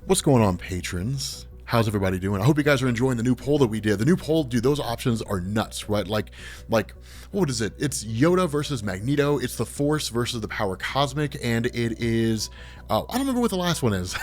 What's going on, patrons? How's everybody doing? I hope you guys are enjoying the new poll that we did. The new poll, dude, those options are nuts, right? Like, what is it? It's Yoda versus Magneto. It's the Force versus the Power Cosmic, and it is, I don't remember what the last one is.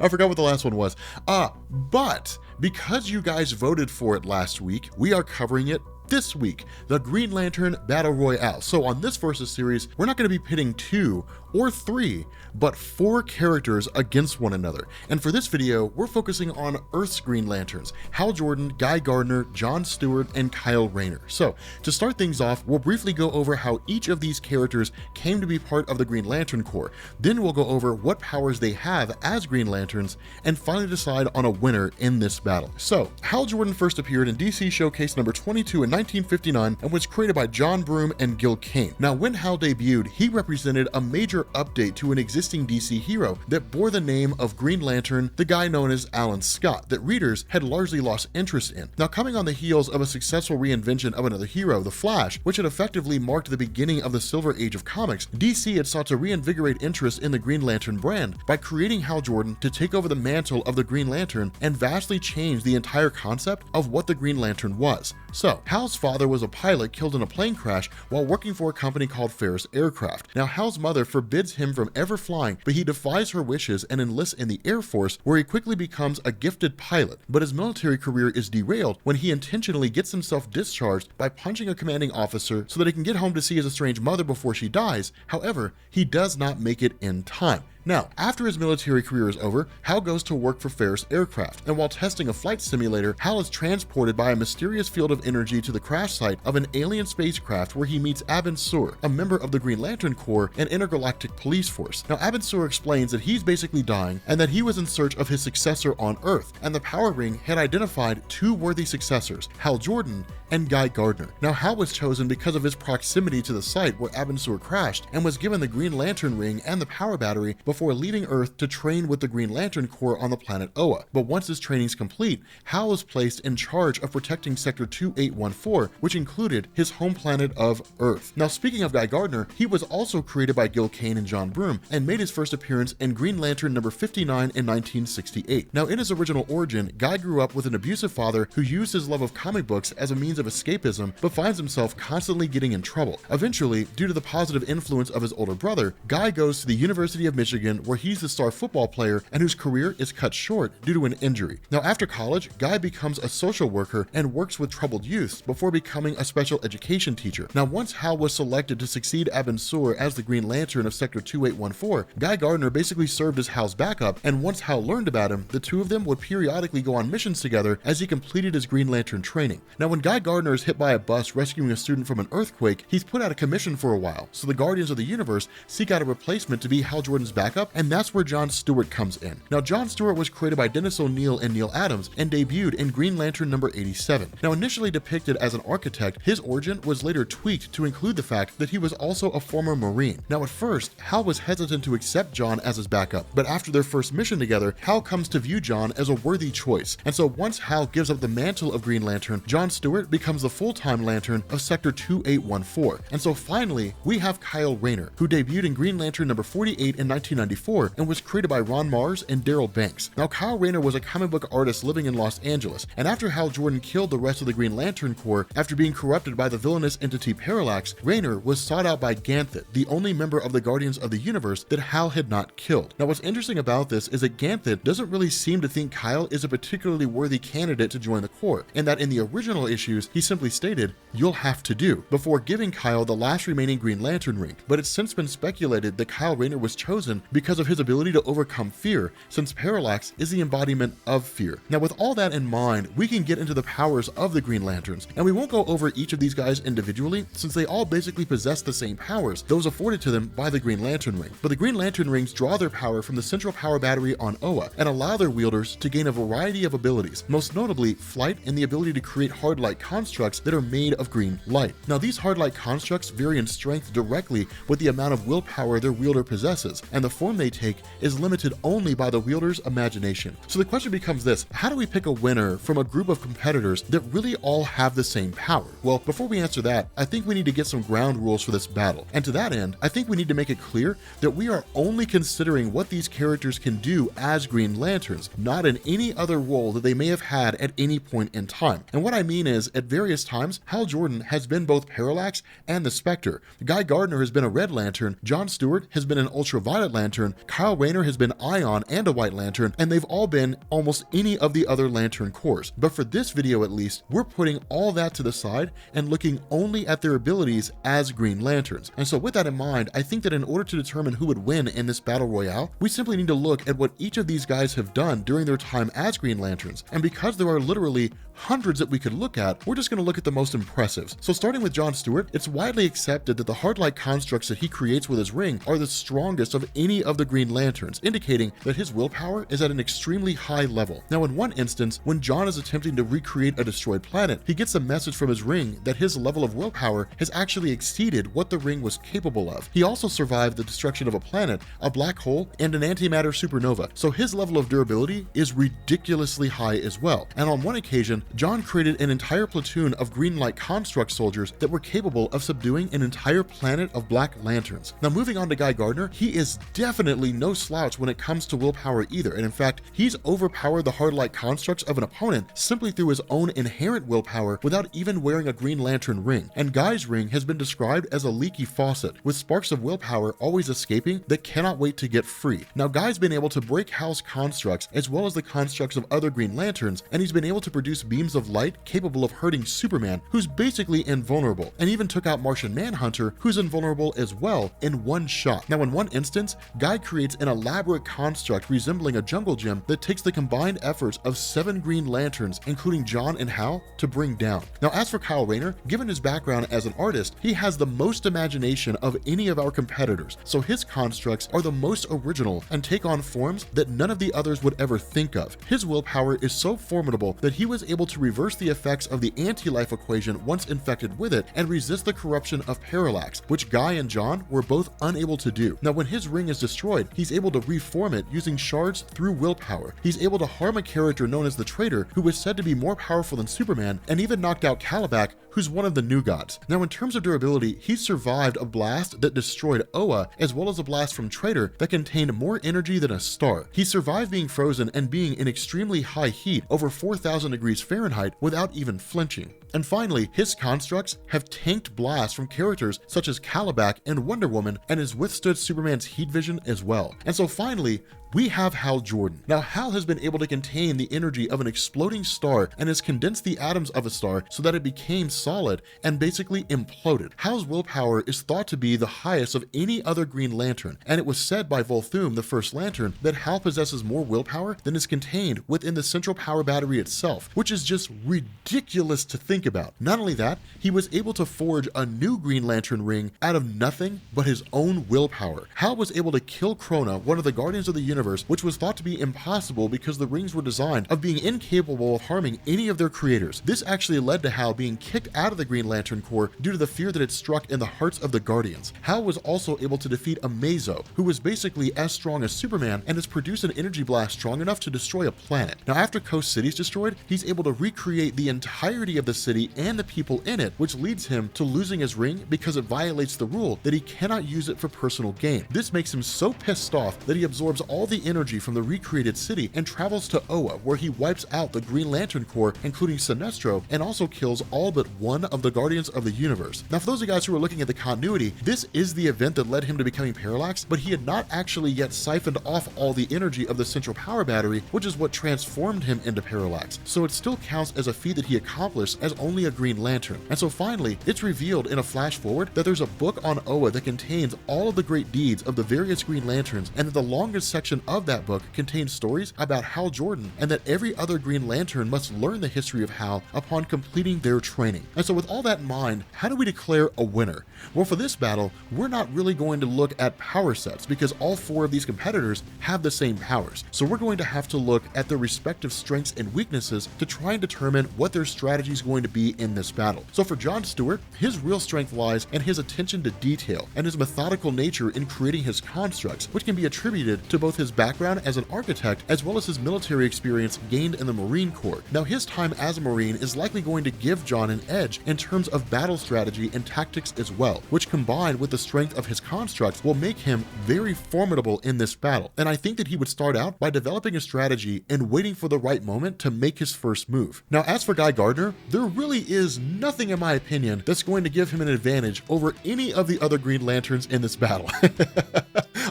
I forgot what the last one was. But because you guys voted for it last week, we are covering it this week, the Green Lantern Battle Royale. So on this Versus series, we're not going to be pitting 2 or 3, but 4 characters against one another. And for this video, we're focusing on Earth's Green Lanterns, Hal Jordan, Guy Gardner, John Stewart, and Kyle Rayner. So to start things off, we'll briefly go over how each of these characters came to be part of the Green Lantern Corps. Then we'll go over what powers they have as Green Lanterns, and finally decide on a winner in this battle. So Hal Jordan first appeared in DC Showcase number 22 in 1959 and was created by John Broome and Gil Kane. Now, when Hal debuted, he represented a major update to an existing DC hero that bore the name of Green Lantern, the guy known as Alan Scott, that readers had largely lost interest in. Now, coming on the heels of a successful reinvention of another hero, The Flash, which had effectively marked the beginning of the Silver Age of comics, DC had sought to reinvigorate interest in the Green Lantern brand by creating Hal Jordan to take over the mantle of the Green Lantern and vastly change the entire concept of what the Green Lantern was. So, Hal's father was a pilot killed in a plane crash while working for a company called Ferris Aircraft. Now, Hal's mother forbids him from ever flying, but he defies her wishes and enlists in the Air Force, where he quickly becomes a gifted pilot. But his military career is derailed when he intentionally gets himself discharged by punching a commanding officer so that he can get home to see his estranged mother before she dies. However, he does not make it in time. Now, after his military career is over, Hal goes to work for Ferris Aircraft, and while testing a flight simulator, Hal is transported by a mysterious field of energy to the crash site of an alien spacecraft where he meets Abin Sur, a member of the Green Lantern Corps and Intergalactic Police Force. Now, Abin Sur explains that he's basically dying and that he was in search of his successor on Earth, and the Power Ring had identified 2 worthy successors, Hal Jordan and Guy Gardner. Now, Hal was chosen because of his proximity to the site where Abin Sur crashed and was given the Green Lantern Ring and the power battery before leaving Earth to train with the Green Lantern Corps on the planet Oa. But once his training's complete, Hal was placed in charge of protecting Sector 2814, which included his home planet of Earth. Now, speaking of Guy Gardner, he was also created by Gil Kane and John Broome and made his first appearance in Green Lantern number 59 in 1968. Now, in his original origin, Guy grew up with an abusive father who used his love of comic books as a means of escapism, but finds himself constantly getting in trouble. Eventually, due to the positive influence of his older brother, Guy goes to the University of Michigan, where he's the star football player and whose career is cut short due to an injury. Now, after college, Guy becomes a social worker and works with troubled youths before becoming a special education teacher. Now, once Hal was selected to succeed Abin Sur as the Green Lantern of Sector 2814, Guy Gardner basically served as Hal's backup, and once Hal learned about him, the two of them would periodically go on missions together as he completed his Green Lantern training. Now, when Guy Gardner is hit by a bus rescuing a student from an earthquake, he's put out of commission for a while, so the Guardians of the Universe seek out a replacement to be Hal Jordan's backup, and that's where John Stewart comes in. Now, John Stewart was created by Dennis O'Neil and Neil Adams and debuted in Green Lantern number 87. Now, initially depicted as an architect, his origin was later tweaked to include the fact that he was also a former Marine. Now, at first, Hal was hesitant to accept John as his backup, but after their first mission together, Hal comes to view John as a worthy choice. And so once Hal gives up the mantle of Green Lantern, John Stewart becomes the full-time Lantern of Sector 2814. And so finally, we have Kyle Rayner, who debuted in Green Lantern number 48 in 1994 and was created by Ron Mars and Daryl Banks. Now, Kyle Rayner was a comic book artist living in Los Angeles, and after Hal Jordan killed the rest of the Green Lantern Corps after being corrupted by the villainous entity Parallax, Rayner was sought out by Ganthet, the only member of the Guardians of the Universe that Hal had not killed. Now, what's interesting about this is that Ganthet doesn't really seem to think Kyle is a particularly worthy candidate to join the Corps, and that in the original issues, he simply stated, "You'll have to do," before giving Kyle the last remaining Green Lantern ring. But it's since been speculated that Kyle Rayner was chosen because of his ability to overcome fear, since Parallax is the embodiment of fear. Now, with all that in mind, we can get into the powers of the Green Lanterns, and we won't go over each of these guys individually, since they all basically possess the same powers, those afforded to them by the Green Lantern ring. But the Green Lantern rings draw their power from the central power battery on Oa, and allow their wielders to gain a variety of abilities, most notably flight and the ability to create hard light constructs that are made of green light. Now, these hard light constructs vary in strength directly with the amount of willpower their wielder possesses, and the form they take is limited only by the wielder's imagination. So the question becomes this: how do we pick a winner from a group of competitors that really all have the same power? Well, before we answer that, I think we need to get some ground rules for this battle. And to that end, I think we need to make it clear that we are only considering what these characters can do as Green Lanterns, not in any other role that they may have had at any point in time. And what I mean is, at various times, Hal Jordan has been both Parallax and the Spectre. Guy Gardner has been a Red Lantern, John Stewart has been an Ultraviolet Lantern, Kyle Rayner has been Ion and a White Lantern, and they've all been almost any of the other Lantern Corps. But for this video at least, we're putting all that to the side and looking only at their abilities as Green Lanterns. And so with that in mind, I think that in order to determine who would win in this battle royale, we simply need to look at what each of these guys have done during their time as Green Lanterns. And because there are literally hundreds that we could look at, we're just going to look at the most impressives. So starting with John Stewart, it's widely accepted that the hard light constructs that he creates with his ring are the strongest of any of the Green Lanterns, indicating that his willpower is at an extremely high level. Now, in one instance, when John is attempting to recreate a destroyed planet, he gets a message from his ring that his level of willpower has actually exceeded what the ring was capable of. He also survived the destruction of a planet, a black hole, and an antimatter supernova, so his level of durability is ridiculously high as well. And on one occasion, John created an entire platoon of green light construct soldiers that were capable of subduing an entire planet of black lanterns. Now, moving on to Guy Gardner, he is definitely no slouch when it comes to willpower either, and in fact, he's overpowered the hard light constructs of an opponent simply through his own inherent willpower without even wearing a Green Lantern ring. And Guy's ring has been described as a leaky faucet, with sparks of willpower always escaping that cannot wait to get free. Now, Guy's been able to break Hal's constructs as well as the constructs of other Green Lanterns, and he's been able to produce beams of light capable of hurting Superman, who's basically invulnerable, and even took out Martian Manhunter, who's invulnerable as well, in one shot. Now, in one instance, Guy creates an elaborate construct resembling a jungle gym that takes the combined efforts of 7 Green Lanterns, including John and Hal, to bring down. Now, as for Kyle Rayner, given his background as an artist, he has the most imagination of any of our competitors, so his constructs are the most original and take on forms that none of the others would ever think of. His willpower is so formidable that he was able to reverse the effects of the anti-life equation once infected with it and resist the corruption of Parallax, which Guy and John were both unable to do. Now, when his ring is destroyed, he's able to reform it using shards through willpower. He's able to harm a character known as the Traitor, who was said to be more powerful than Superman, and even knocked out Calabac, who's one of the new gods. Now, in terms of durability, he survived a blast that destroyed Oa, as well as a blast from Traitor that contained more energy than a star. He survived being frozen and being in extremely high heat, over 4,000 degrees Fahrenheit, without even flinching. And finally, his constructs have tanked blasts from characters such as Calabac and Wonder Woman, and has withstood Superman's heat vision as well. And so finally, we have Hal Jordan. Now, Hal has been able to contain the energy of an exploding star and has condensed the atoms of a star so that it became solid and basically imploded. Hal's willpower is thought to be the highest of any other Green Lantern, and it was said by Volthoom, the first Lantern, that Hal possesses more willpower than is contained within the central power battery itself, which is just ridiculous to think about. Not only that, he was able to forge a new Green Lantern ring out of nothing but his own willpower. Hal was able to kill Krona, one of the Guardians of the Universe, which was thought to be impossible because the rings were designed of being incapable of harming any of their creators. This actually led to Hal being kicked out of the Green Lantern Corps due to the fear that it struck in the hearts of the Guardians. Hal was also able to defeat Amazo, who was basically as strong as Superman and has produced an energy blast strong enough to destroy a planet. Now, after Coast City is destroyed, he's able to recreate the entirety of the city and the people in it, which leads him to losing his ring because it violates the rule that he cannot use it for personal gain. This makes him so pissed off that he absorbs all the energy from the recreated city and travels to Oa, where he wipes out the Green Lantern Corps, including Sinestro, and also kills all but one of the Guardians of the Universe. Now, for those of you guys who are looking at the continuity, this is the event that led him to becoming Parallax, but he had not actually yet siphoned off all the energy of the central power battery, which is what transformed him into Parallax. So it still counts as a feat that he accomplished as only a Green Lantern. And so finally, it's revealed in a flash forward that there's a book on Oa that contains all of the great deeds of the various Green Lanterns, and that the longest section of that book contains stories about Hal Jordan, and that every other Green Lantern must learn the history of Hal upon completing their training. And so with all that in mind, how do we declare a winner? Well, for this battle, we're not really going to look at power sets because all 4 of these competitors have the same powers. So we're going to have to look at their respective strengths and weaknesses to try and determine what their strategy is going to be in this battle. So for John Stewart, his real strength lies in his attention to detail and his methodical nature in creating his constructs, which can be attributed to both his background as an architect as well as his military experience gained in the Marine Corps. Now, his time as a Marine is likely going to give John an edge in terms of battle strategy and tactics as well, which combined with the strength of his constructs will make him very formidable in this battle. And I think that he would start out by developing a strategy and waiting for the right moment to make his first move. Now, as for Guy Gardner, there really is nothing, in my opinion, that's going to give him an advantage over any of the other Green Lanterns in this battle.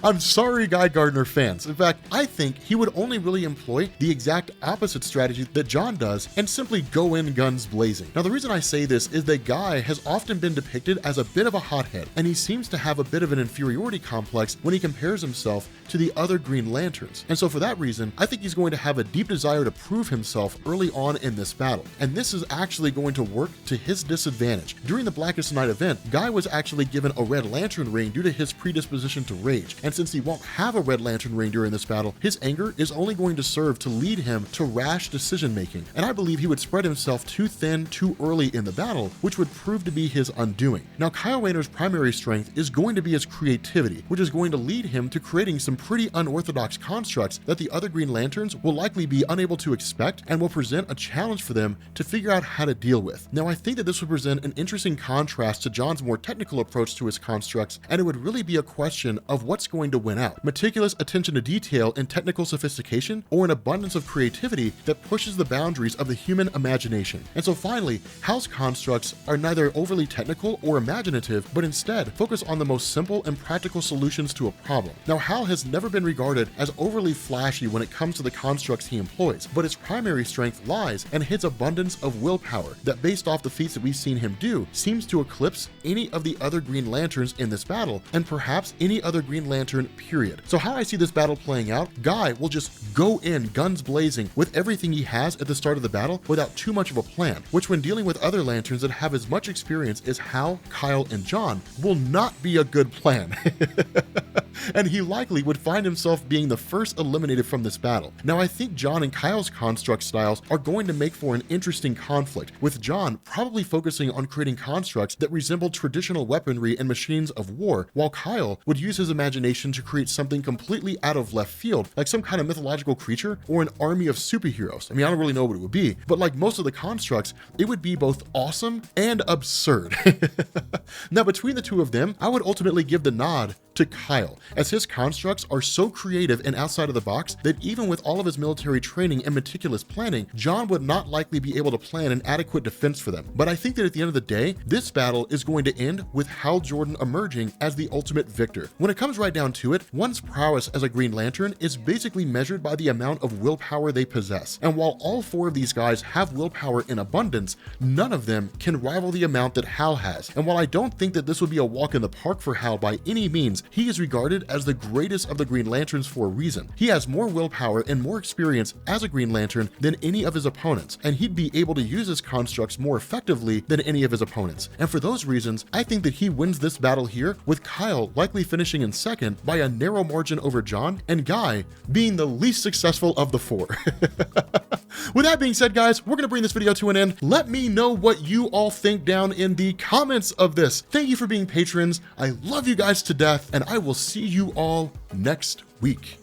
I'm sorry, Guy Gardner fans. In fact, I think he would only really employ the exact opposite strategy that John does and simply go in guns blazing. Now, the reason I say this is that Guy has often been depicted as a bit of a hothead, and he seems to have a bit of an inferiority complex when he compares himself to the other Green Lanterns. And so for that reason, I think he's going to have a deep desire to prove himself early on in this battle. And this is actually going to work to his disadvantage. During the Blackest Night event, Guy was actually given a Red Lantern ring due to his predisposition to rage. And since he won't have a Red Lantern ring during this battle, his anger is only going to serve to lead him to rash decision making. And I believe he would spread himself too thin too early in the battle, which would prove to be his undoing. Now, Kyle Rayner's primary strength is going to be his creativity, which is going to lead him to creating some pretty unorthodox constructs that the other Green Lanterns will likely be unable to expect and will present a challenge for them to figure out how to deal with. Now, I think that this would present an interesting contrast to John's more technical approach to his constructs, and it would really be a question of what's going to win out: meticulous attention to detail and technical sophistication, or an abundance of creativity that pushes the boundaries of the human imagination. And so finally, Hal's constructs are neither overly technical or imaginative, but instead focus on the most simple and practical solutions to a problem. Now, Hal has never been regarded as overly flashy when it comes to the constructs he employs, but his primary strength lies in his abundance of willpower that, based off the feats that we've seen him do, seems to eclipse any of the other Green Lanterns in this battle, and perhaps any other Green Lantern, period. So how I see this battle playing out, Guy will just go in guns blazing with everything he has at the start of the battle without too much of a plan, which when dealing with other Lanterns that have as much experience as Hal, Kyle, and John will not be a good plan. And he likely would find himself being the first eliminated from this battle. Now, I think John and Kyle's construct styles are going to make for an interesting conflict, with John probably focusing on creating constructs that resemble traditional weaponry and machines of war, while Kyle would use his imagination to create something completely out of left field, like some kind of mythological creature or an army of superheroes. I mean, I don't really know what it would be, but like most of the constructs, it would be both awesome and absurd. Now, between the two of them, I would ultimately give the nod to Kyle, as his constructs are so creative and outside of the box that even with all of his military training and meticulous planning, John would not likely be able to plan an adequate defense for them. But I think that at the end of the day, this battle is going to end with Hal Jordan emerging as the ultimate victor. When it comes right down to it, one's prowess as a Green Lantern is basically measured by the amount of willpower they possess. And while all 4 of these guys have willpower in abundance, none of them can rival the amount that Hal has. And while I don't think that this would be a walk in the park for Hal by any means, he is regarded as the greatest of the Green Lanterns for a reason. He has more willpower and more experience as a Green Lantern than any of his opponents, and he'd be able to use his constructs more effectively than any of his opponents. And for those reasons, I think that he wins this battle here, with Kyle likely finishing in second by a narrow margin over John, and Guy being the least successful of the 4. With that being said, guys, we're going to bring this video to an end. Let me know what you all think down in the comments of this. Thank you for being patrons. I love you guys to death, and I will see you all next week.